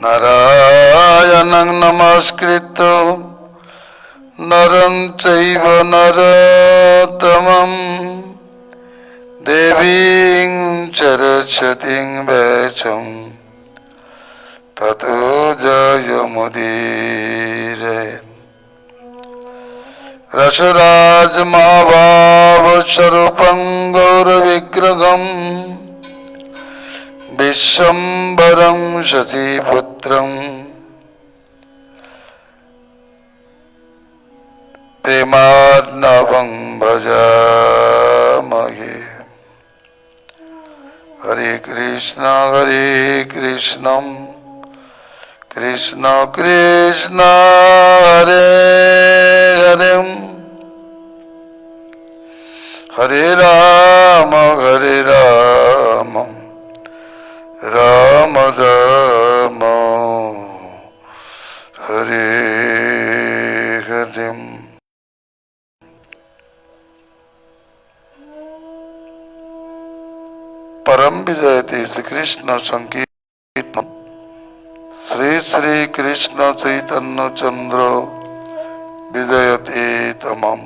নারায়ণং নমস্কৃত্য নরং চৈব নরোত্তমং দেবীং সরস্বতীং ব্যাসং ততো জয়মুদীরয়ে। রসরাজ মহাভাব স্বরূপং গৌরবিগ্রহং বিশ্বম্বরং শশীপুত্রং প্রেমার্ণবং ভজামহে। হরে কৃষ্ণ কৃষ্ণ কৃষ্ণ হরে হরে, হরে রাম রাম রাম হরে হরে। परम विजयते श्री कृष्ण संकीर्तन श्री श्री कृष्ण चैतन्य चंद्र विजयते तमम।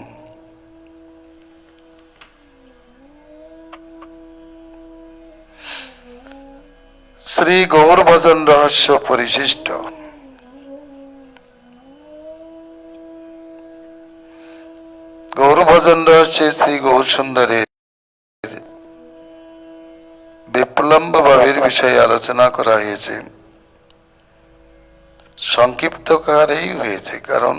श्री गौर भजन रहस्य परिशिष्ट। गौर भजन रहस्य श्री गौर सुंदरे বিপ্লম্ব ভাবের বিষয়ে আলোচনা করা হয়েছে। সংক্ষিপ্ত আকারেই হয়েছে, কারণ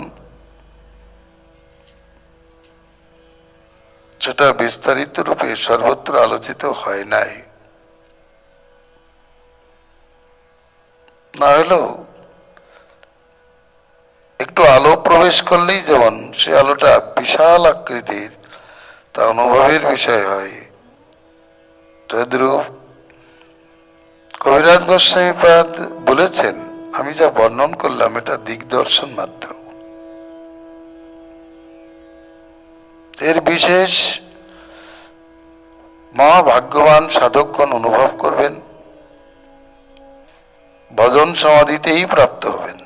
সেটা বিস্তারিত রূপে সর্বত্র আলোচিত হয় নাই। না হলেও একটু আলো প্রবেশ করলেই যেমন সে আলোটা বিশাল আকৃতির, তা অনুভবের বিষয় হয়। তদ্রূপ কবিরাজ গোস্বামীপাদ বলেছেন, আমি যা বর্ণন করলাম এটা দিগদর্শন মাত্র। এর বিশেষ মহাভাগ্যবান সাধকগণ অনুভব করবেন, ভজন সমাধিতেই প্রাপ্ত হবেন।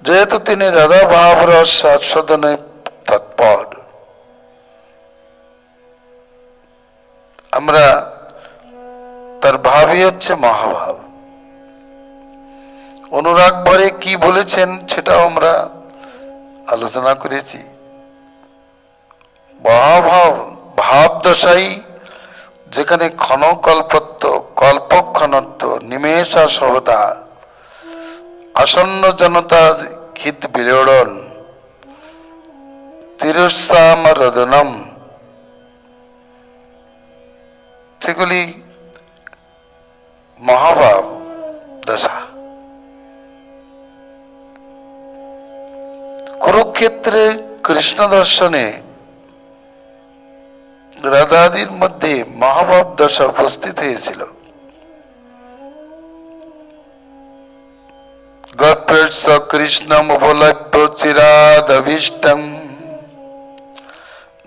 যেহেতু তিনি রাধা ভাব রস আস্বাদনে তৎপর, আমরা তার ভাবই হচ্ছে মহাভাব। অনুরাগ ভরে কি বলেছেন সেটাও আমরা আলোচনা করেছি। মহাভাব ভাব দশাই যেখানে ক্ষণকল্পত্ব কল্পক্ষণত্ব নিমেষা সহতা আসন্ন জনতা হিত বিলোড়ন তিরস্যাম রদনম, সেগুলি মহাভাব দশা। কুরুক্ষেত্রে কৃষ্ণ দর্শনে রাধাদির মধ্যে মহাভাব দশা উপস্থিত হয়েছিল। গল্পের স কৃষ্ণম উপলভ্য চিরাদভীষ্টং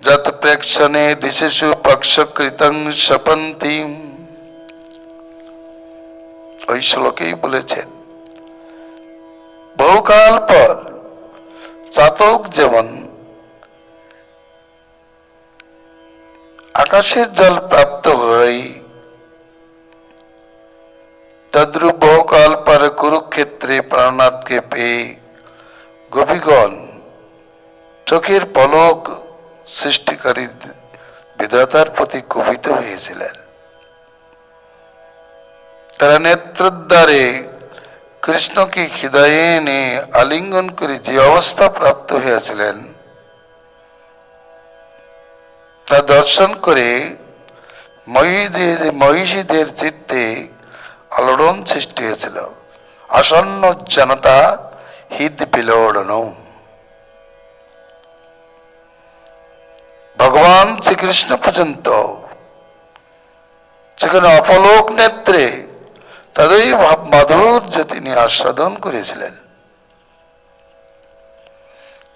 যত প্রেক্ষণে দিশেষু পক্ষকৃতং শপন্তি। ওই শ্লোকেই বলেছেন, বহুকাল পর চাতক যেমন আকাশের জল প্রাপ্ত হয়, তদ্রূপ বহুকাল পর কুরুক্ষেত্রে প্রাণনাথকে পেয়ে গোপীগণ চোখের পলক সৃষ্টিকারী বিধাতার প্রতি কুপিত হয়েছিলেন। তারা নেত্রদ্বারে কৃষ্ণকে হৃদয়ে এনে আলিঙ্গন করে যে অবস্থা প্রাপ্ত হয়েছিলেন তা দর্শন করে মহিষীদের চিত্তে আলোড়ন সৃষ্টি হয়েছিল। আসন্ন জনতা হৃদ বিলোড়ন। ভগবান শ্রীকৃষ্ণ পর্যন্ত সেখানে অপলোক নেত্রে তাদের ভাব মাধুর্য তিনি আস্বাদন করেছিলেন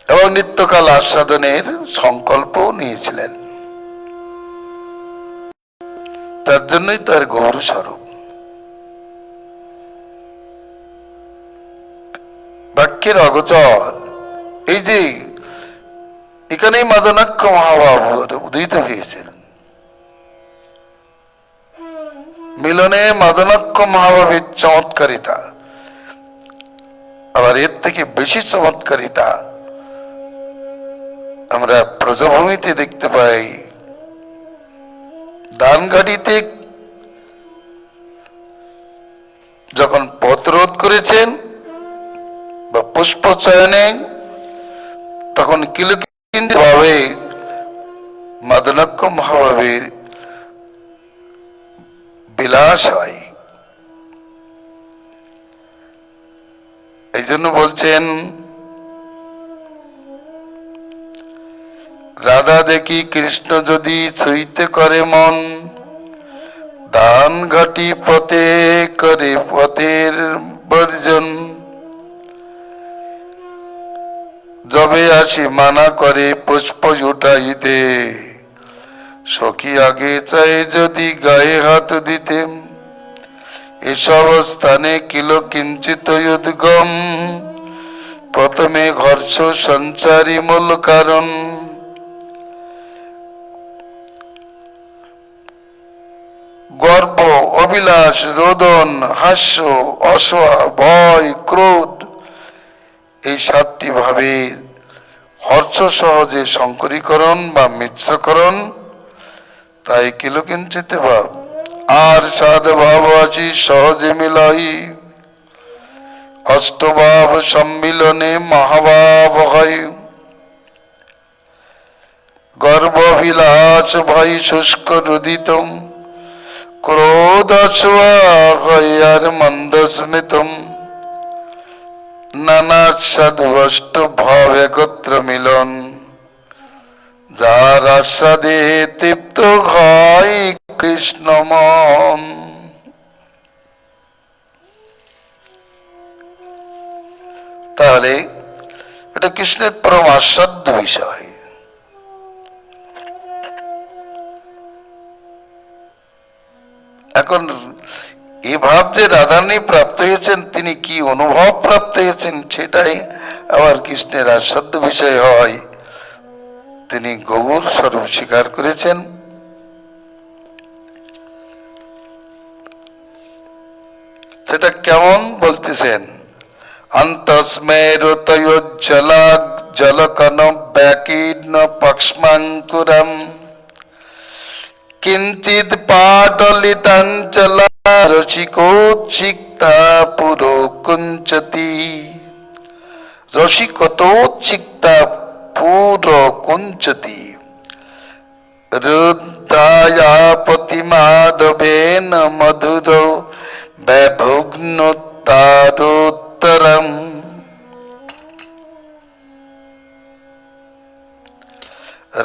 এবং নিত্যকাল আস্বাদনের সংকল্প নিয়েছিলেন। তার জন্যই তার গৌর স্বরূপ। বাক্যের অগোচর এই যে এখানেই মাদনাক্ষ মহাবাবু উদিত হয়েছেন। মিলনে মাদনাক্ষ মহাভাবের চমৎকারিতা, আবার এর থেকে বেশি চমৎকারিতা আমরা ব্রজভূমিতে দেখতে পাই। দানঘাটিতে যখন পথ রোধ করেছেন বা পুষ্প চয়নে, তখন কিলকিন্দি ভাবে মাদনাক্ষ মহাভাবের বিলাস হয়। এই জন্য বলছেন, রাধা দেখি কৃষ্ণ যদি ছুঁইতে করে মন, দান ঘাটি পথে করে পথের বর্জন, যবে আসি মানা করে পুষ্প জুটাইতে, সখী আগে চাই যদি গায়ে হাত দিতেম, এসব স্থানে কিল কিঞ্চিত উদ্গম, প্রথমে ঘর্ষ সঞ্চারী মূল কারণ, গর্ব অবিলাস রোদন হাস্য অসহা ভয় ক্রোধ, এই সাতটি ভাবে হর্ষ সহজে সংকরীকরণ বা মিশ্রকরণ, তাই কিলকিঞ্চিত ভাব আর সাধ ভাব আছি সহজে মিলাই, অষ্টভাব সম্মিলনে মহাভাব হয়, গর্ববিলাস ভয় শুষ্ক রুদিতম, ক্রোধ অসুয়া হয় আর মন্দস্মিতম, নানা সাধু অষ্ট ভাব একত্র মিলন, যার আস্বাদে তৃপ্ত হয় কৃষ্ণ মন। তাহলে এটা কৃষ্ণের পরম আস্বাদ্য বিষয়। এখন এ ভাব যে রাধারানী প্রাপ্ত হয়েছেন, তিনি কি অনুভব প্রাপ্ত হয়েছেন, সেটাই আবার কৃষ্ণের আস্বাদ্য বিষয় হয়। তিনি গৌর স্বরূপ স্বীকার করেছেন। সেটা কেমন বলতেছেন, অন্তস্মেরুতয়োজ্জ্বলা জলকন ব্যাকীর্ণ পক্ষ্মাঙ্কুরম, কিঞ্চিৎ পাটলিতাঞ্চলা রসিকোচ্ছিক্তা পুরো কুঞ্চতি, রসিকতোচ্ছিক্তা পুরো কুঞ্চতি, রুদ্ধায়া পতিমাধবেন মধুর ব্যভুগ্নোত্তারোত্তরম,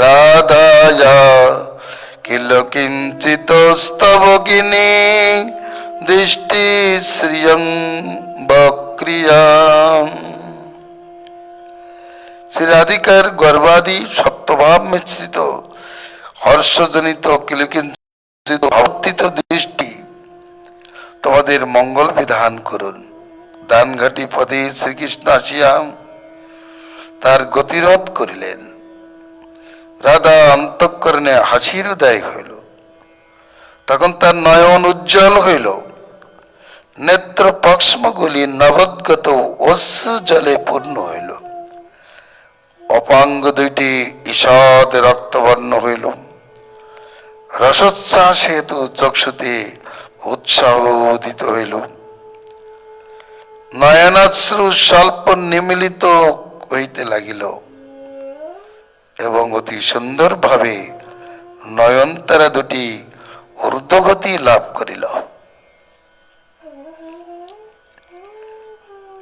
রাধায়া কিল কিঞ্চিত স্তবগিনী দৃষ্টি শ্রিয়ং বক্রিয়াম। শ্রী রাধিকার গর্ভাদি সপ্তভাব মিশ্রিত হর্ষজনিত কিলকিঞ্চিত ভাবর্তিত দৃষ্টি তোমাদের মঙ্গল বিধান করুন। দানঘাটি পদে শ্রীকৃষ্ণ আসিয়া তার গতিরোধ করিলেন। রাধা অন্তঃকরণে হাসির উদয় হইল, তখন তার নয়ন উজ্জ্বল হইল, নেত্র পক্ষ্মগুলি নবদ্গত অশ্রু জলে পূর্ণ হইল, অপাঙ্গ দুইটি ঈষৎ রক্তবর্ণ হইল, রসোচ্ছ্বাস হেতু চক্ষুতে উৎসাহ উদিত হইল, নয়নাশ্রু স্বল্প নিমিলিত হইতে লাগিল এবং অতি সুন্দর ভাবে নয়নতারা দুটি ঊর্ধ্বগতি লাভ করিল।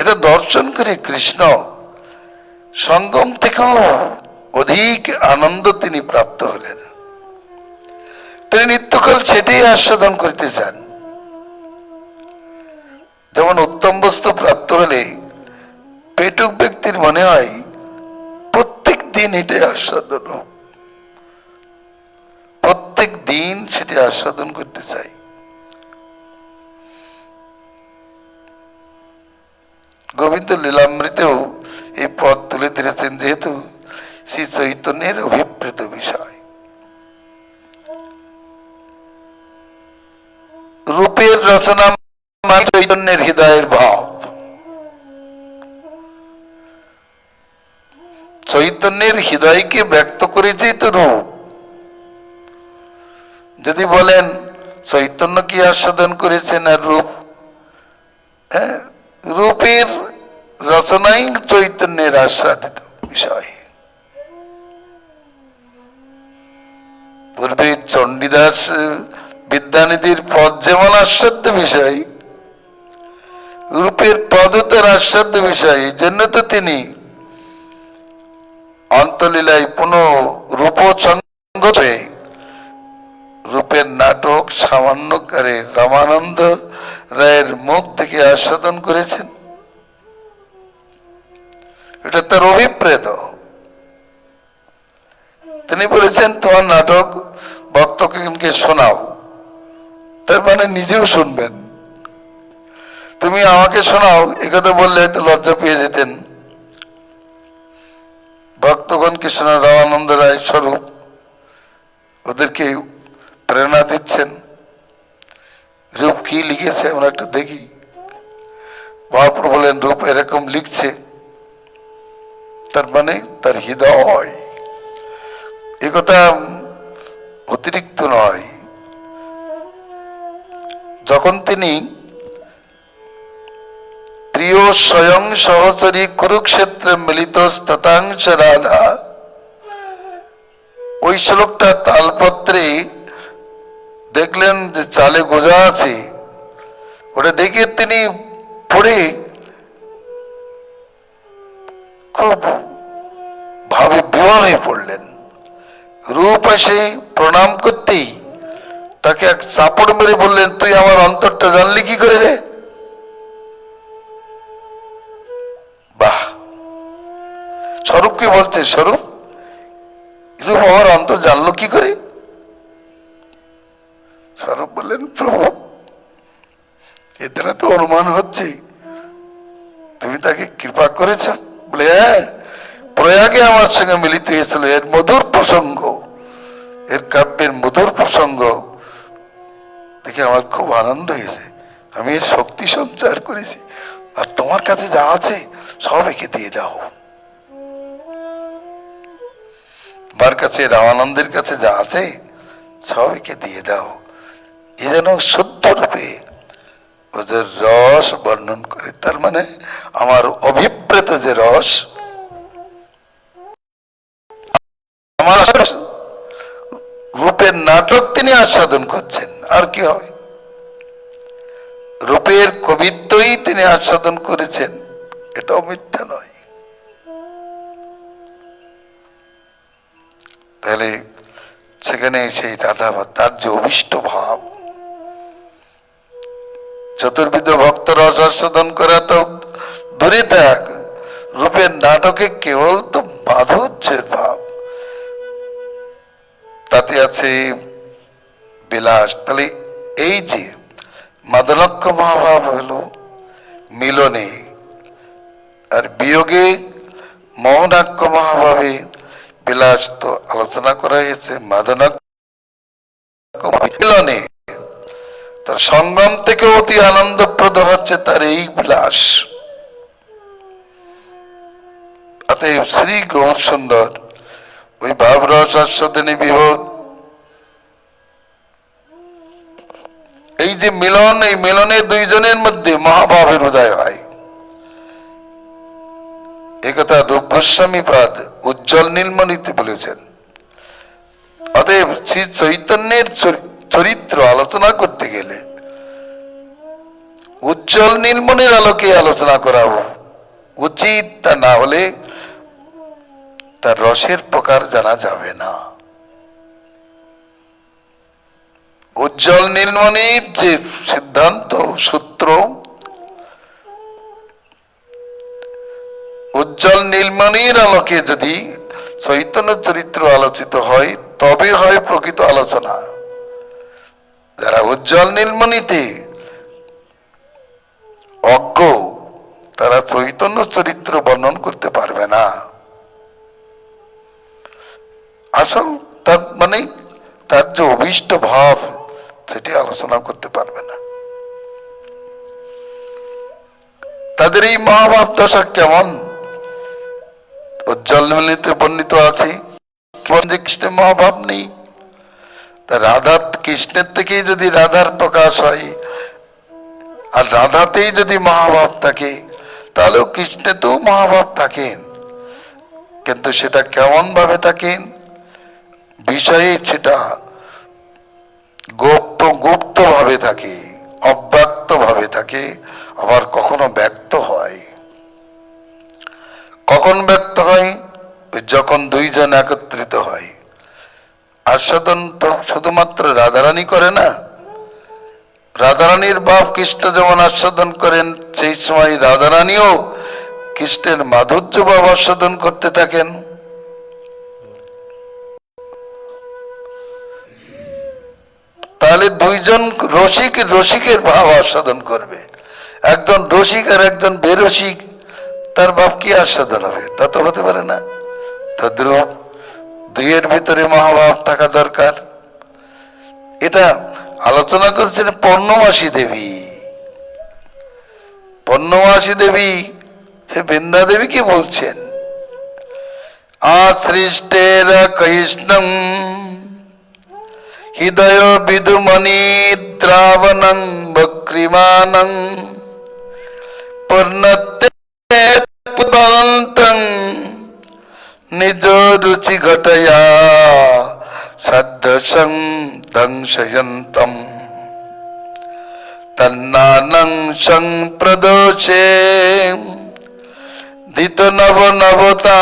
এটা দর্শন করে কৃষ্ণ সঙ্গম থেকেও অধিক আনন্দ তিনি প্রাপ্ত হলেন। তিনি নিত্যকাল সেটাই আস্বাদন করতে চান। যেমন উত্তম বস্তু প্রাপ্ত হলে পেটুক ব্যক্তির মনে হয় প্রত্যেক দিন এটাই আস্বাদন, প্রত্যেক দিন সেটি আস্বাদন করতে চাই। গোবিন্দ লীলামৃতেও এই পদ তুলে ধরেছেন, যেহেতু শ্রী চৈতন্যের অভিপ্রেত বিষয়। রূপের রচনা মানে চৈতন্যের হৃদয়ের ভাব। চৈতন্যের হৃদয়কে ব্যক্ত করেছে তো রূপ। যদি বলেন চৈতন্য কি আস্বাদন করেছেন আর রূপ, হ্যাঁ, রূপের রচনাই চৈতন্যের আস্বাদিত বিষয়। পূর্বে চণ্ডীদাস বিদ্যানিধির পদ যেমন আস্বাদ্য বিষয়, রূপের পদও তার আস্বাদ্য বিষয়। এই জন্য তো তিনি অন্তলীলায় পুনঃ রূপচঙ্গতে রূপের নাটক সামান্যকারে রামানন্দ রায়ের মুখ থেকে আস্বাদন করেছেন। এটা তার অভিপ্রেত। তিনি বলেছেন, তোমার নাটক ভক্তকে শোনাও, তার মানে নিজেও শুনবেন। তুমি আমাকে শোনাও একথা বললে হয়তো লজ্জা পেয়ে যেতেন। ভক্তগণকে শোনা রামানন্দ রায় স্বরূপ ওদেরকে প্রেরণা দিচ্ছেন। রূপ কি লিখেছে আমরা একটু দেখি। মহাপ্রভু বলেন, রূপ এরকম লিখছে, তার মানে তার হৃদয়। এ কথা অতিরিক্ত নয়। যখন তিনি প্রিয় স্বয়ং সহচরী কুরুক্ষেত্রে মিলিত স্ততাংশ রাধা, ওই শ্লোকটা তালপত্রে দেখলেন যে চালে গোজা আছে, ওটা দেখে তিনি পড়ে খুব ভাবে বিহ্বল হয়ে পড়লেন। রূপ এসে প্রণাম করতেই তাকে এক চাপড় মেরে বললেন, তুই আমার অন্তরটা জানলি কি করে রে? বাহ! স্বরূপকে বলছে, স্বরূপ রূপ আমার অন্তর জানলো কি করে? স্বরূপ বললেন, প্রভু এ দ্বারা তো অনুমান হচ্ছে তুমি তাকে কৃপা করেছ। বলে, হ্যাঁ, প্রয়াগে আমার সঙ্গে মিলিত হয়েছিল। এর মধুর প্রসঙ্গ, এর কাব্যের মধুর প্রসঙ্গ দেখে আমার খুব আনন্দ হয়েছে। আমি এর শক্তি সঞ্চার করেছি, আর তোমার কাছে যা আছে সব একে দিয়ে যাও। আমার কাছে, রামানন্দের কাছে যা আছে সব একে দিয়ে দাও। এ যেন শুদ্ধ রূপে ওদের রস বর্ণন করে। তার মানে আমার অভিপ্রেত যে রস, আমার রূপের নাটক তিনি আস্বাদন করছেন। আর কি হবে? রূপের কবিত্বই তিনি আস্বাদন করেছেন, এটাও মিথ্যা নয়। তাহলে সেখানে সেই রাধা তার যে অভিষ্ট ভাব, চতুর্বিধ ভক্ত রস আস্বাদন করা তো দূরে থাক, রূপের নাটকে কেবল তো মাধুর্যের ভাব, তাতে আছে বিলাস। তাহলে এই যে মাদনাক্ষ মহাভাব হলো মিলনে, আর বিয়োগে মোহনাক্ষ মহাভাবে বিলাস তো আলোচনা করা হয়েছে। মাদনাক্ষ মিলনে তার সঙ্গম থেকে অতি আনন্দপ্রদ হচ্ছে তার এই বিলাস। অতএব শ্রী গৌর সুন্দর ওই ভাবরস আস্বাদনী বিভোগ, এই যে মিলন, এই মিলনে দুইজনের মধ্যে মহাভাবের উদয় হয়। একথা রূপ গোস্বামী পাদ উজ্জ্বল নীলমণিতে বলেছেন। অতএব শ্রী চৈতন্যের চরিত্র আলোচনা করতে গেলে উজ্জ্বল নীলমণির আলোকে আলোচনা করা উচিত, তা না হলে তার রসের প্রকার জানা যাবে না। উজ্জ্বল নীলমণির যে সিদ্ধান্ত সূত্র, উজ্জ্বল নীলমণির আলোকে যদি চৈতন্য চরিত্র আলোচিত হয় তবে হয় প্রকৃত আলোচনা। যারা উজ্জ্বল নীলমণিতে অজ্ঞ, তারা চৈতন্য চরিত্র বর্ণন করতে পারবে না। আসল তার মানে তার যে অভীষ্ট ভাব, সেটি আলোচনা করতে পারবে না। তাদের এই মহাভাব দশা কেমন উজ্জ্বল নীলমণিতে বর্ণিত আছে। কেমন যে কৃষ্ণের মহাভাব নেই, তা রাধা কৃষ্ণের থেকেই যদি রাধার প্রকাশ হয়, আর রাধাতেই যদি মহাভাব থাকে, তাহলেও কৃষ্ণেতেও মহাভাব থাকেন, কিন্তু সেটা কেমন ভাবে থাকেন বিষয়ে সেটা গুপ্ত ভাবে থাকে, অব্যক্ত ভাবে থাকে, আবার কখনো ব্যক্ত হয়। কখন ব্যক্ত হয়? যখন দুইজন একত্রিত হয়। আস্বাদন তো শুধুমাত্র রাধারানী করে না, রাধারানীর বাপ কৃষ্ণ যেমন আস্বাদন করেন, সেই সময় রাধারানীও কৃষ্ণের মাধুর্য ভাব আস্বাদন করতে থাকেন। তাহলে দুইজন রসিকের ভাব আস্বাদন করবে। একজন রসিক আর একজন বেরসিক, তার ভাব কি আস্বাদন হবে? তা তো হতে পারে না। তদ্রূপ দুইয়ের ভিতরে মহাভাব থাকা দরকার। এটা আলোচনা করছেন পূর্ণমাসী দেবী। পূর্ণমাসী দেবী সে বৃন্দা দেবীকে বলছেন, আশ্রিষ্টের কৃষ্ণম হৃদয় বিদুমণি দ্রাবণং বক্রিমানং পূর্ণত্যং নিজ রুচি ঘটয়া সদ্দশং দংশয়ন্তম তন্নানং সংপ্রদোষে দিত নব নবতা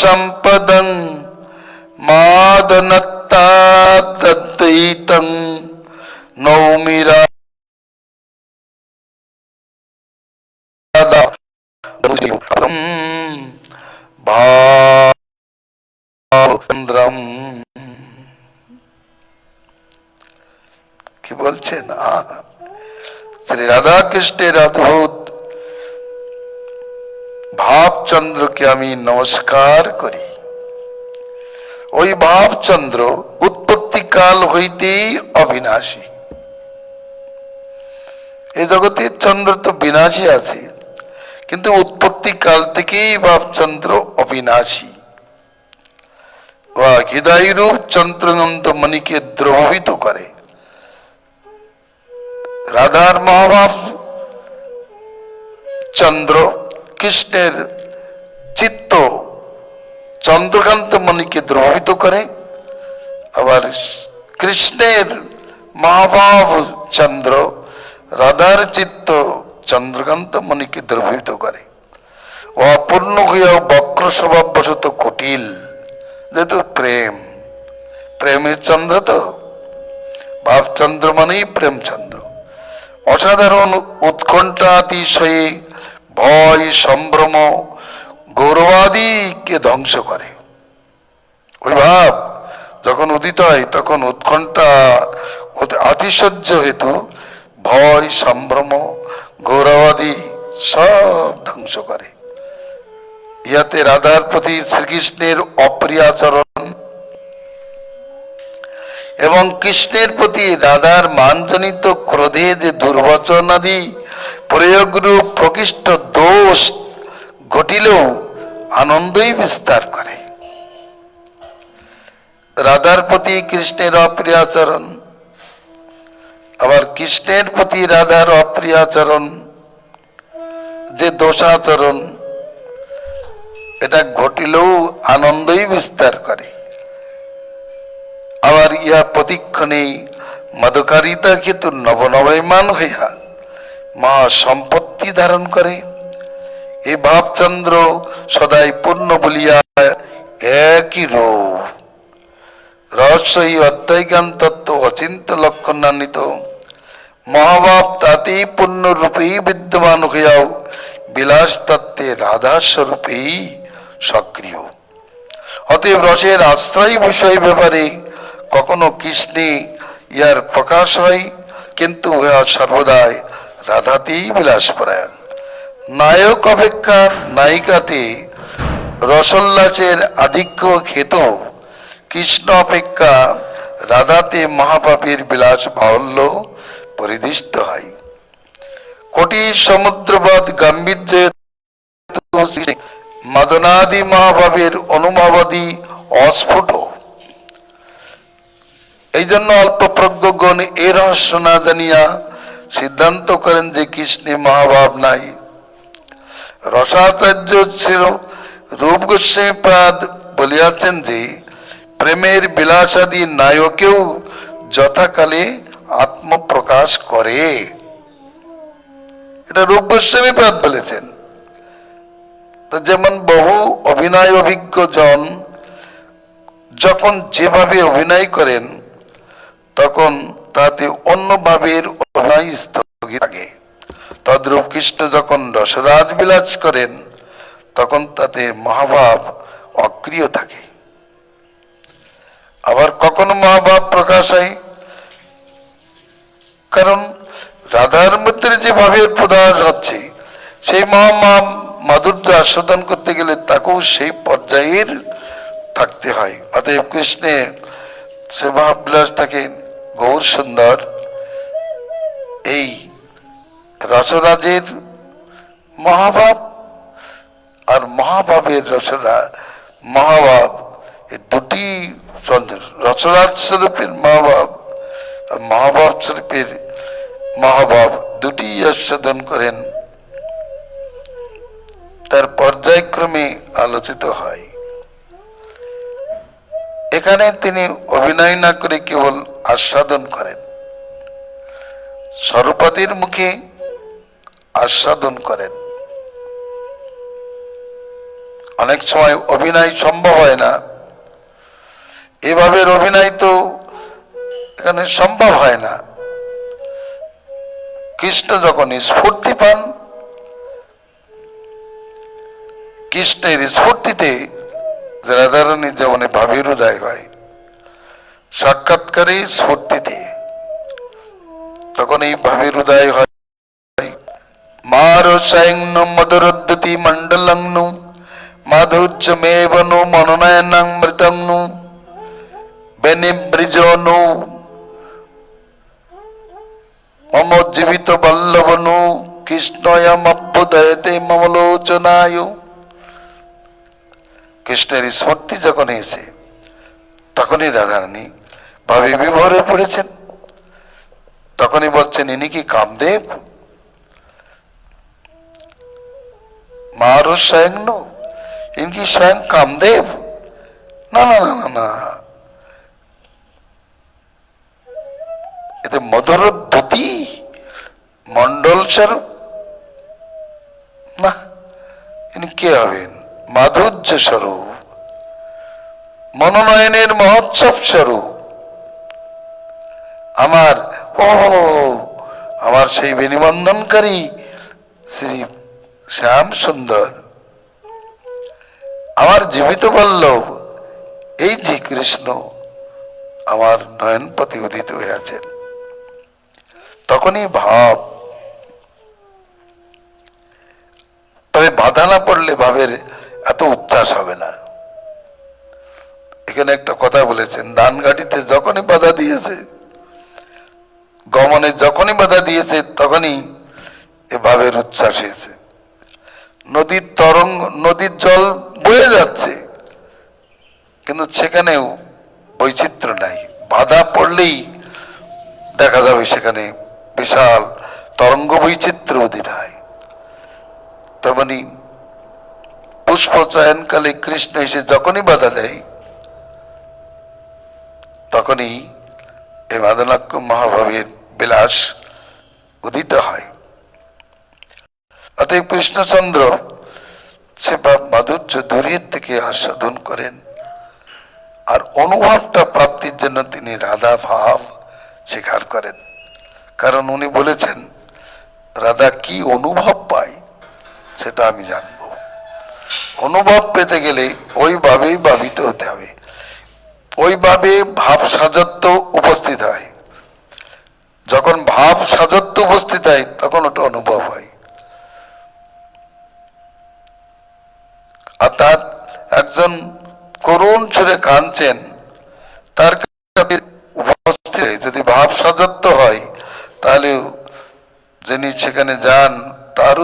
সম্পদং মাদনত্তাদ্দৈতং নৌমিরা ভান্দ্রম। কি বলছেন? শ্রী রাধা কৃষ্ণের অদ্ভুত ভাবচন্দ্রকে আমি নমস্কার করি। ওই ভাবচন্দ্র উৎপত্তি কাল হইতেই অবিনাশী। এই জগতে চন্দ্র তো বিনাশী আছে, কিন্তু উৎপত্তি কাল থেকেই ভাবচন্দ্র অবিনাশী। হৃদয় রূপ চন্দ্রনন্দ মণিকে দ্রবিত করে। রাধার মহাভাব চন্দ্র, কৃষ্ণের চিত্ত চন্দ্রকান্ত মণিকে দ্রবিত করে। আবার কৃষ্ণের মহাভাব চন্দ্র, রাধার চিত্ত চন্দ্রকান্ত মণিকে দ্রবিত করে। অপূর্ণ হইয়া বক্র স্বভাববশত কুটিল, যেহেতু প্রেমের চন্দ্র, তো ভাবচন্দ্র মানেই প্রেমচন্দ্র। অসাধারণ উৎকণ্ঠা অতিশয়ে ভয় সম্ভ্রম গৌরবাদিকে ধ্বংস করে। ওই ভাব যখন উদিত হয়, তখন উৎকণ্ঠা আতিশয্য হেতু ভয় সম্ভ্রম গৌরবাদি সব ধ্বংস করে। ইয়াতে রাধার প্রতি শ্রীকৃষ্ণের অপ্রিয় আচরণ এবং কৃষ্ণের প্রতি রাধার মানজনিত ক্রোধে যে দুর্বচনাদি প্রয়োগরূপ প্রকৃষ্ট দোষ ঘটিলেও আনন্দই বিস্তার করে। রাধার প্রতি কৃষ্ণের অপ্রিয় আচরণ, আবার কৃষ্ণের প্রতি রাধার অপ্রিয় আচরণ, যে দোষাচরণ, এটা ঘটিলেও আনন্দই বিস্তার করে। আবার ইয়া প্রতিক্ষণেই মদকারিতা কিন্তু নবনবয়মান হইয়া মা সম্পত্তি ধারণ করে। এই ভাবচন্দ্র সদাই পূর্ণ বলিয়া একই রূপ রহস্যই অধ্যায় জ্ঞান তত্ত্ব অচিন্ত লক্ষণান্বিত মহাভাব তাতেই পূর্ণ রূপেই বিদ্যমান হইয়াও বিলাস তত্ত্বে রাধা স্বরূপেই সক্রিয়। অতএব রসের আশ্রয় বিষয় ব্যাপারে কখনো কৃষ্ণে ইহার প্রকাশ হয়, কিন্তু উহা সর্বদাই রাধাতেই বিলাসপরায়ণ। নায়ক অপেক্ষা নায়িকাতে রসোল্লাসের আধিক্য খেত, কৃষ্ণ অপেক্ষা রাধাতে মহাপাপীর বিলাস বাহুল্য পরিদৃষ্ট হয়। কোটি সমুদ্রবৎ গাম্ভীর্য মাদনাদি মহাভাবের অনুভবাদি অস্ফুট। এই জন্য অল্প প্রজ্ঞগণ এ রহস্য না জানিয়া সিদ্ধান্ত করেন যে কৃষ্ণে মহাভাব নাই। রসাচার্য ছিল রূপ গোস্বামীপাদ বলিয়াছেন যে প্রেমের বিলাসাদি নায়কেও যথাকালে আত্মপ্রকাশ করে। এটা রূপ গোস্বামীপাদ বলেছেন। যেমন বহু অভিনয় অভিজ্ঞ জন যখন যেভাবে অভিনয় করেন তখন তাতে অন্য ভাবের অভিনয় স্থগিত থাকে। তদ্রূপ কৃষ্ণ যখন রসরাজ বিলাস করেন তখন তাতে মহাভাব অক্রিয় থাকে। আবার কখনো মহাভাব প্রকাশ হয়, কারণ রাধার মধ্যে যে ভাবের প্রদান হচ্ছে সেই মাধুর্য আস্বাদন করতে গেলে তাকেও সেই পর্যায়ের থাকতে হয়। অতএব কৃষ্ণের সে ভাববিলাস থাকে গৌর সুন্দর। এই রসরাজের মহাভাব আর মহাভাবের মহাভাব, এই দুটি রসরাজ স্বরূপের মহাভাব আর মহাভাব স্বরূপের মহাভাব দুটি আস্বাদন করেন, তার পর্যায়ক্রমে আলোচিত হয়। এখানে তিনি অভিনয় না করে কেবল আস্বাদন করেন, স্বরূপাদির মুখে আস্বাদন করেন। অনেক সময় অভিনয় সম্ভব হয় না, এভাবে অভিনয় তো এখানে সম্ভব হয় না। কৃষ্ণ যখন স্ফূর্তি পান, কৃষ্ণের স্ফূর্তিতে রাধারানী যেমন ভাবের উদয় হয়, সাক্ষাৎকারে স্ফূর্তিতে তখন এই ভাবের উদয় হয়। মারসায়ং মদরদ্যতি মণ্ডলং মাধুর্যমেবনু মনোনয়নং মৃতং বেনিবৃজনু মম জীবিত বল্লভনু কৃষ্ণয়মভ্যুদয়তে মমলোচনায়। কৃষ্ণের স্মৃতি যখন এসে তখনই রাধারানী ভাবে বিভোরে পড়েছেন, তখনই বলছেন ইনি কি কামদেব? মারো স্বয়ং ইনি কি স্বয়ং কামদেব? না না না না, এতে মধুরদ্যুতি মন্ডল স্বরূপ না, ইনি কে হবেন? মাধুর্য স্বরূপ, মনোনয়নের মহোৎসব স্বরূপ আমার আমার সেই বেনিবন্ধনকারী শ্রী শ্যাম সুন্দর, আমার জীবিত বল্লভ, এই যে কৃষ্ণ আমার নয়নপথে উদিত হয়ে আছেন। তখনই ভাব, তবে বাধা না পড়লে ভাবের এত উচ্ছ্বাস হবে না। এখানে একটা কথা বলেছেন, ধান গাড়িতে যখনই বাধা দিয়েছে, গমনে যখনই বাধা দিয়েছে, তখনই এ ভাবের উচ্ছ্বাস হয়েছে। নদীর তরঙ্গ, নদীর জল বয়ে যাচ্ছে, কিন্তু সেখানেও বৈচিত্র্য নাই। বাধা পড়লেই দেখা যাবে সেখানে বিশাল তরঙ্গ বৈচিত্র্য উদিত হয়। তেমনি পুষ্প চয়নকালে কৃষ্ণ এসে যখনই বাধা দেয়, তখনই এই মাদনাক্য মহাভাবের বিলাস উদিত হয়। অতএব কৃষ্ণচন্দ্র সে মাধুর্য দূরের থেকে আস্বাদন করেন, আর অনুভবটা প্রাপ্তির জন্য তিনি রাধা ভাব স্বীকার করেন। কারণ উনি বলেছেন রাধা কি অনুভব পায় সেটা আমি জানব। অনুভব পেতে গেলে ওইভাবেই ভাবিত হতে হবে, ওইভাবে ভাব সাজত্ব উপস্থিত হয়, যখন ভাব সাজত্ব উপস্থিত হয় তখন ওটা অনুভব হয়। অর্থাৎ একজন করুণ সুরে কাঁদছেন, তার কাছে উপস্থিত যদি ভাব সাজত্ব হয়, তাহলে যিনি সেখানে যান তার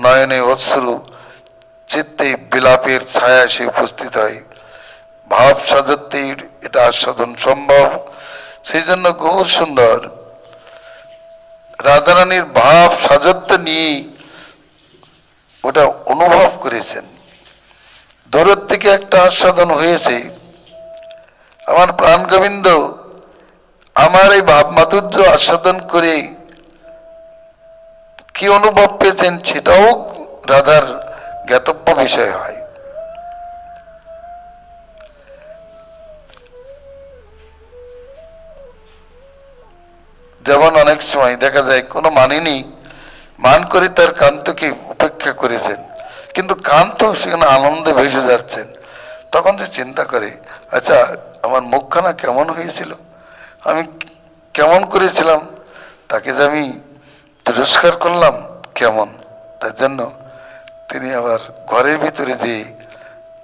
নয়নে অশ্রু, চিত্তে বিলাপের ছায়া সে উপস্থিত হয়। ভাব সাজত্বেই এটা আস্বাদন সম্ভব। সেই জন্য গৌর সুন্দর রাধারানীর ভাব সাজত্ব নিয়ে ওটা অনুভব করেছেন। দূরের থেকে একটা আস্বাদন হয়েছে, আমার প্রাণ গোবিন্দ আমার এই ভাব মাধুর্য আস্বাদন করে কি অনুভব পেয়েছেন সেটাও রাধার জ্ঞাতব্য বিষয় হয়। যেমন অনেক সময় দেখা যায় কোনো মানেনি, মান করে তার কান্তকে উপেক্ষা করেছেন, কিন্তু কান্ত সেখানে আনন্দে ভেসে যাচ্ছেন। তখন সে চিন্তা করে, আচ্ছা আমার মুখখানা কেমন হয়েছিল, আমি কেমন করেছিলাম, তাকে যে আমি তিরস্কার করলাম কেমন। তার জন্য তিনি আবার ঘরের ভিতরে যে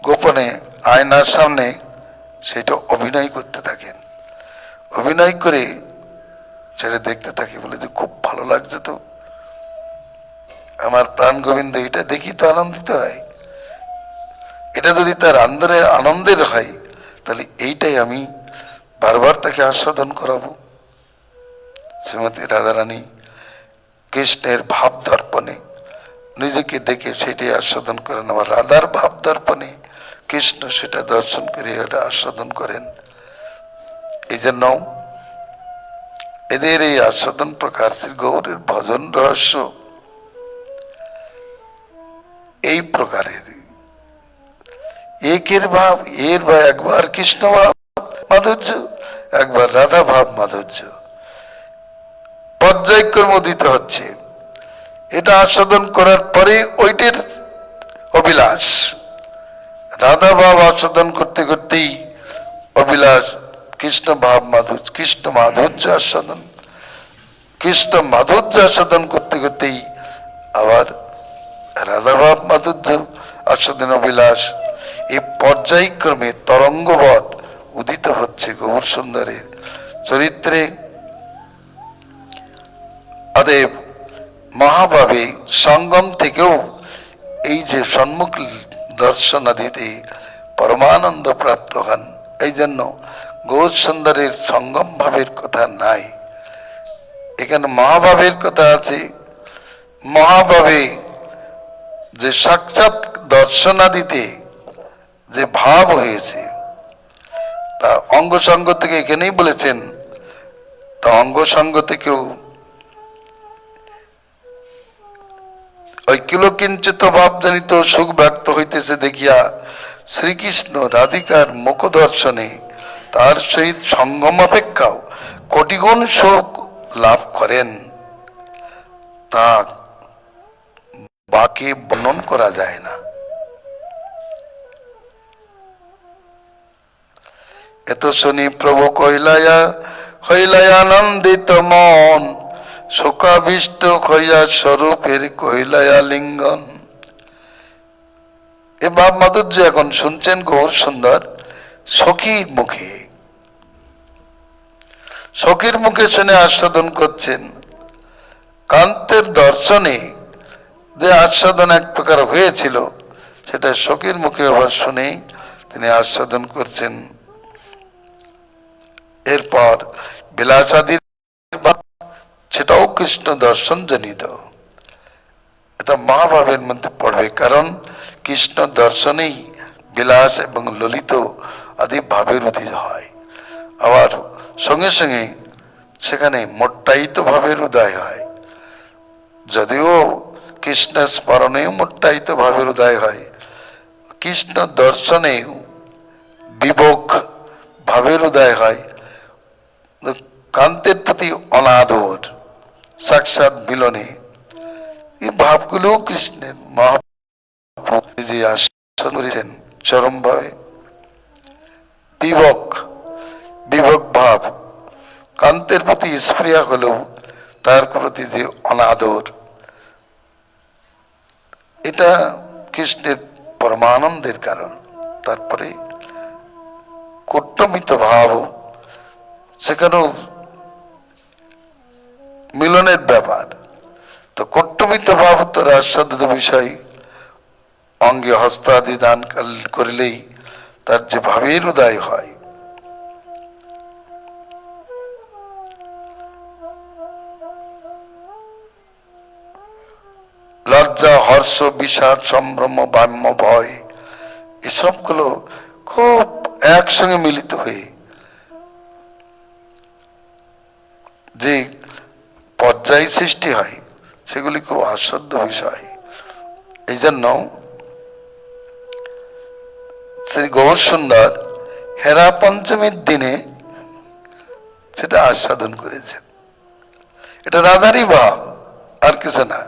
গোপনে আয়নার সামনে সেটা অভিনয় করতে থাকেন। অভিনয় করে ছেড়ে দেখতে থাকে, বলে যে খুব ভালো লাগছে তো আমার প্রাণ গোবিন্দ, এটা দেখি তো আনন্দিত হয়। এটা যদি তার আনন্দের হয়, তাহলে এইটাই আমি বারবার তাকে আস্বাদন করাবো। শ্রীমতী রাধারানী কৃষ্ণের ভাব দর্পণে নিজেকে দেখে সেটাই আস্বাদন করেন, আবার রাধার ভাব দর্পণে কৃষ্ণ সেটা দর্শন করে এটা আস্বাদন করেন। এই জন্য এদের এই আস্বাদন প্রকার শ্রী গৌরের ভজন রহস্য এই প্রকারের। একের ভাব এর বা একবার কৃষ্ণ ভাব মাধুর্য, একবার রাধা ভাব মাধুর্য পর্যায়ক্রম দিতে হচ্ছে। এটা আস্বাদন করার পরে ওইটির অবিলাস, রাধা ভাব আস্বাদন করতে করতেই অবিলাস কৃষ্ণ ভাব মাধুর্য, কৃষ্ণ মাধুর্য আস্বাদন, কৃষ্ণ মাধুর্য আস্বাদন করতে করতেই আবার রাধা ভাব মাধুর্য আস্বাদন অবিলাস। এই পর্যায়ক্রমে তরঙ্গবৎ উদিত হচ্ছে গৌর সুন্দরের চরিত্রে। অতএব মহাভাবে সঙ্গম থেকেও এই যে সম্মুখ দর্শনাদিতে পরমানন্দ প্রাপ্ত হন। এই জন্য গৌর সুন্দরের সঙ্গম ভাবের কথা নাই, এখানে মহাভাবের কথা আছে। মহাভাবে যে সাক্ষাৎ দর্শনাদিতে যে ভাব হয়েছে তা অঙ্গ সঙ্গ থেকে এখানেই বলেছেন। তা অঙ্গ সঙ্গ থেকেও ওই কিলকিঞ্চিত ভাবজনিত সুখ ব্যক্ত হইতেছে দেখিয়া শ্রীকৃষ্ণ রাধিকার মুখ দর্শনে তার সহিত সঙ্গম অপেক্ষাও কোটিগুণ সুখ লাভ করেন, তা বাকে বর্ণন করা যায় না। এত শুনি প্রভু হইলায়া আনন্দিত মন, শোকাবিষ্ট হইয়া স্বরূপের কহিলায়া লিঙ্গন। এ ভাব মাধুর্য এখন শুনছেন গৌর সুন্দর সখীর মুখে, সখীর মুখে শুনে আস্বাদন করছেন। কান্তের দর্শনে যে আস্বাদন এক প্রকার হয়েছিল সেটা সখীর মুখে আবার শুনে তিনি আস্বাদন করছেন। এরপর বিলাসাদির সেটাও কৃষ্ণ দর্শন জনিত, এটা মহাভাবের মধ্যে পড়বে, কারণ কৃষ্ণ দর্শনেই বিলাস এবং ললিত আদি ভাবের উদয় হয়। আবার সঙ্গে সঙ্গে সেখানে মোট্টায়িত ভাবের উদয় হয়। যদিও কৃষ্ণ স্মরণে মোট্টায়িত ভাবের উদয় হয়, কৃষ্ণ দর্শনে বিভোগ ভাবের উদয় হয়। কান্তের প্রতি অনাদর সাক্ষাৎ মিলনে এই ভাবগুলো কৃষ্ণের মহাপ্রভু যে আশ্বাস করেছেন চরম ভাবে। বিভোগ ভাব কান্তের প্রতি স্পৃহা হলেও তার প্রতি যে অনাদর, এটা কৃষ্ণের পরমানন্দের কারণ। তারপরে কর্তমিত ভাব, সেখানেও মিলনের ব্যাপার। তো কর্তমিত ভাব তো রাজসাধ্য বিষয়, অঙ্গে হস্তাদি দান করিলেই তার যে ভাবের উদয় হয়। লজ্জা, হর্ষ, বিষাদ, সম্ভ্রম, বাম্য, ভয়, এসবগুলো খুব একসঙ্গে মিলিত হয়ে যে পর্যায় সৃষ্টি হয়, সেগুলি খুব আস্বাদ্য বিষয়। এই জন্য শ্রী গৌর সুন্দর হেরা পঞ্চমীর দিনে সেটা আস্বাদন করেছেন। এটা রাধারই ভাব, আর কিছু না।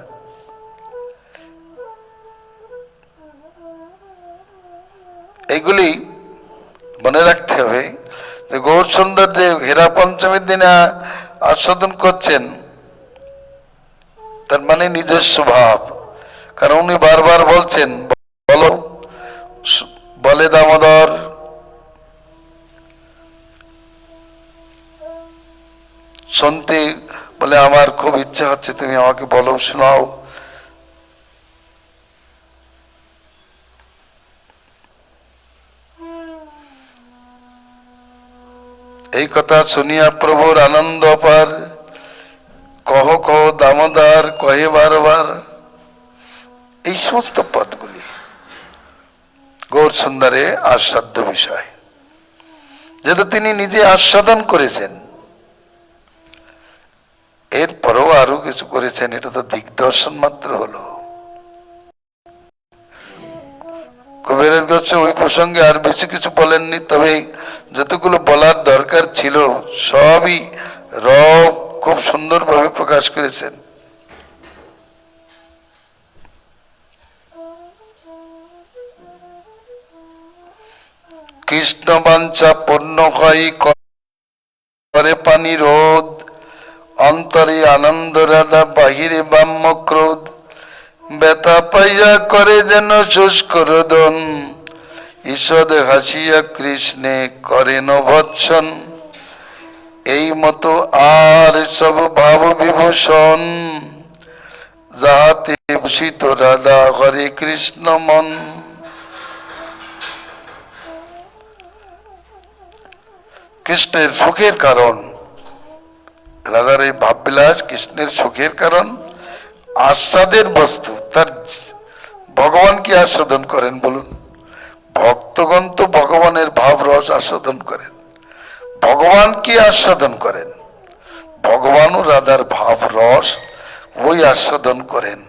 এইগুলি মনে রাখতে হবে যে গৌর সুন্দর যে হেরা পঞ্চমীর দিনে আস্বাদন করছেন, তার মানে নিজস্ব ভাব। কারণ উনি বারবার বলছেন, বলো, বলে দামোদর, শুনতে বলে আমার খুব ইচ্ছা হচ্ছে, তুমি আমাকে বলো, শোনাও। এই কথা শুনিয়া প্রভুর আনন্দ অপার, কহ কহ দামোদর কহে বারবার। এই সমস্ত পদগুলি গৌর সুন্দরে আস্বাদ্য বিষয়, যেটা তিনি নিজে আস্বাদন করেছেন। এরপরেও আরো কিছু করেছেন, এটা তো দিগদর্শন মাত্র হলো। কবিরাজ গোস্বামী ওই প্রসঙ্গে আর বেশি কিছু বলেননি, তবে যতগুলো বলার দরকার ছিল সবই রব খুব সুন্দরভাবে প্রকাশ করেছেন। কৃষ্ণ বাঞ্ছা পূর্ণ হয় করে পানি রোধ, অন্তরে আনন্দ রাধা বাহিরে বাম্য ক্রোধ, ব্যথা পাইয়া করে যেন শুষ্ক রোদন, ঈষদ হাসিয়া কৃষ্ণে করেন ভৎসন, এই মতো আর সব ভাব বিভূষণ, যাহাতে ভূষিত রাধা হরে কৃষ্ণ মন। কৃষ্ণের সুখের কারণ, রাধার এই ভাববিলাস কৃষ্ণের সুখের কারণ, আস্বাদের বস্তু। তার ভগবান কি আস্বাদন করেন বলুন? ভক্তগণ তো ভগবানের ভাব রস আস্বাদন করেন। ভগবান কি আস্বাদন করেন? ভগবানও রাধার ভাব রস ওই আস্বাদন করেন।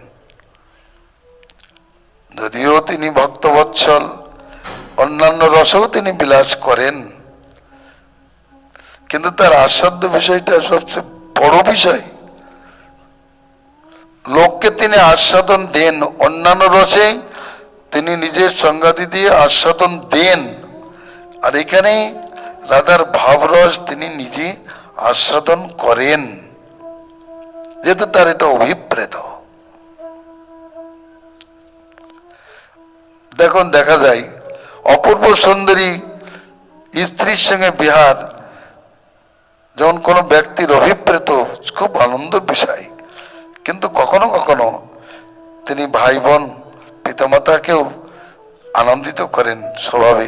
যদিও তিনি ভক্তবৎসল, অন্যান্য রসেও তিনি বিলাস করেন, কিন্তু তার আস্বাদ্য বিষয়টা সবচেয়ে বড় বিষয়। লোককে তিনি আস্বাদন দেন, অন্যান্য রসে তিনি নিজের সংগাতি দিয়ে আস্বাদন দেন, আর এখানে রাধার ভাবরস তিনি নিজে আস্বাদন করেন, যেহেতু তার এটা অভিপ্রেত। দেখুন, দেখা যায় অপূর্ব সুন্দরী স্ত্রীর সঙ্গে বিহার যখন কোনো ব্যক্তির অভিপ্রেত, খুব আনন্দের বিষয়। কিন্তু কখনো কখনো তিনি ভাই বোন পিতামাতাকেও আনন্দিত করেন স্বভাবে।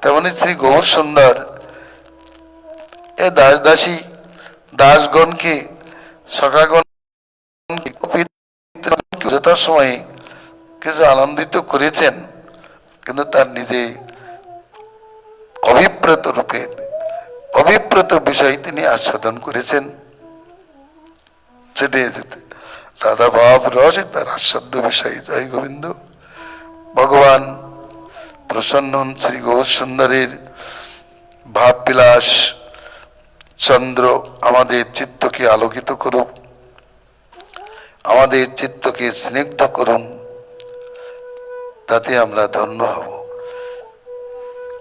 তেমনি শ্রী গৌর সুন্দর এ দাস দাসী দাসগণকে, সখাগণ যথার সময় কিছু আনন্দিত করেছেন, কিন্তু তার নিজে অভিপ্রেত রূপে অভিপ্রেত বিষয় তিনি আস্বাদন করেছেন। সেটাই রাধা ভাব রস তার আস্বাদ্য বিষয়। জয় গোবিন্দ। ভগবান প্রসন্ন হন শ্রী গৌর সুন্দরের ভাব বিলাস চন্দ্র আমাদের চিত্তকে আলোকিত করুক, আমাদের চিত্তকে স্নিগ্ধ করুন, তাতে আমরা ধন্য হব।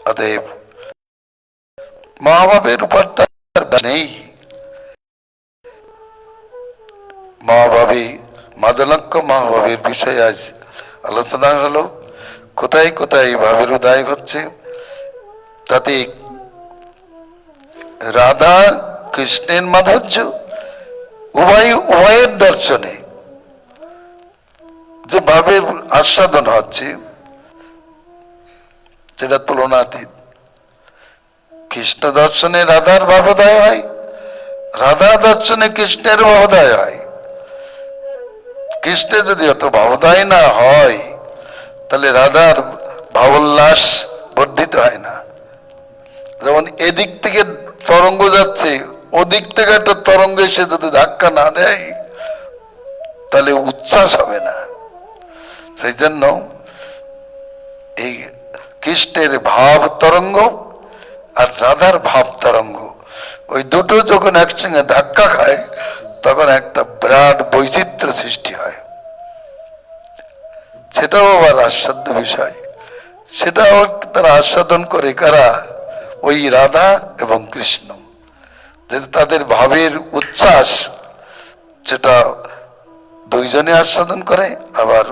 অতএব মহাভাবের উপর নেই, মহাভাবী মাদনাক্ষ মহাভাবীর বিষয়ে আজ আলোচনা হলো। কোথায় কোথায় ভাবের উদয় হচ্ছে, তাতে রাধা কৃষ্ণের মাধুর্য উভয়ের দর্শনে যে ভাবের আস্বাদন হচ্ছে সেটা তুলনাতীত। কৃষ্ণ দর্শনে রাধার ভাবোদয় হয়, রাধা দর্শনে কৃষ্ণের ভাবোদয় হয়। কৃষ্ণের যদি অত ভাবোদয় না হয় তাহলে রাধার ভাবোল্লাস বর্ধিত হয় না। যেমন এদিক থেকে তরঙ্গ যাচ্ছে, ওদিক থেকে একটা তরঙ্গ এসে যদি ধাক্কা না দেয় তাহলে উচ্ছ্বাস হবে না। সেই জন্য এই কৃষ্ণের ভাব তরঙ্গ আর রাধার ভাব তরঙ্গ, ওই দুটো যখন একসঙ্গে ধাক্কা খায় তখন একটা বিরাট বৈচিত্র্য সৃষ্টি হয়। সেটাও আবার আস্বাদ্য বিষয়। সেটাও তারা আস্বাদন করে কারা? ওই রাধা এবং কৃষ্ণ। তাদের ভাবের উচ্ছ্বাস সেটা দুইজনে আস্বাদন করে, আবার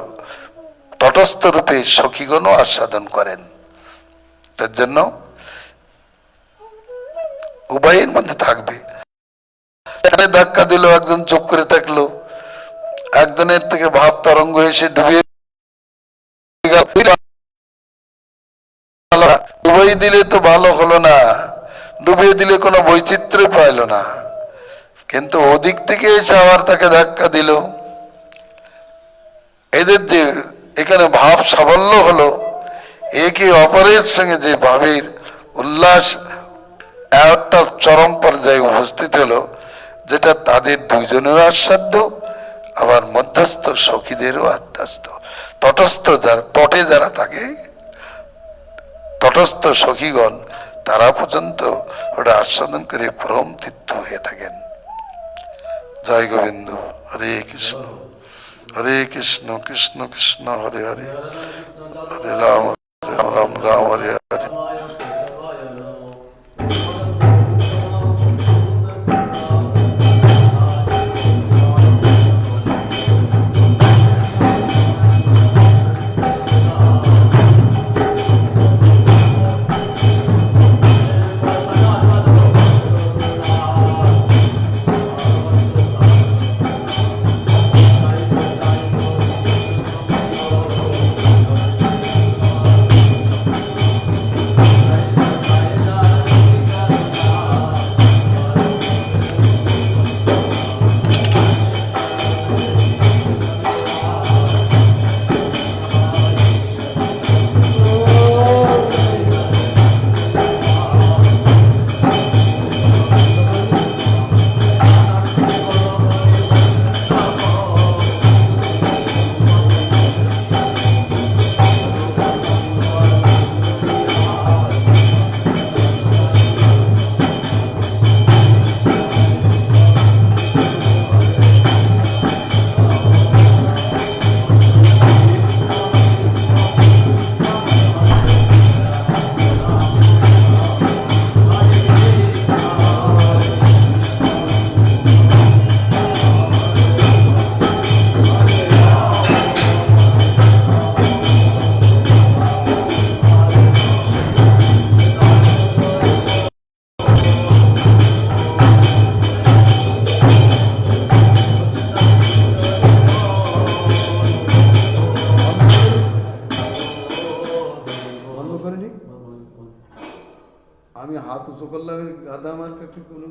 তটস্থ রূপে সখীগণও আস্বাদন করেন। তার জন্য উভয়ের মধ্যে থাকবে। ধাক্কা দিল, একজন চুপ করে থাকলো, একজনের থেকে ভাব তরঙ্গ এসে ডুবিয়ে ডুবিয়ে দিলে তো ভালো হলো না, ডুবিয়ে দিলে কোনো বৈচিত্র্য পাইল না। কিন্তু ওদিক থেকে এসে আবার তাকে ধাক্কা দিল, এদের যে এখানে ভাব সাফল্য হলো, একে অপরের সঙ্গে যে ভাবের উল্লাস একটা চরম পর্যায়ে উপস্থিত হলো, যেটা তাদের দুইজনেরও আস্বাদ্য, আবার মধ্যস্থ সখীদেরও আত্মাস্ত। তটস্থ যারা তটে যারা থাকে, তটস্থ সখীগণ, তারা পর্যন্ত ওটা আস্বাদন করে পরম তৃপ্ত হয়ে থাকেন। জয় গোবিন্দ। হরে কৃষ্ণ হরে কৃষ্ণ কৃষ্ণ কৃষ্ণ হরে হরে, হরে রাম রাম রাম রাম হরে হরে। আমি হাত উঁচু করলাম, গাদা আমার কাছে কোনো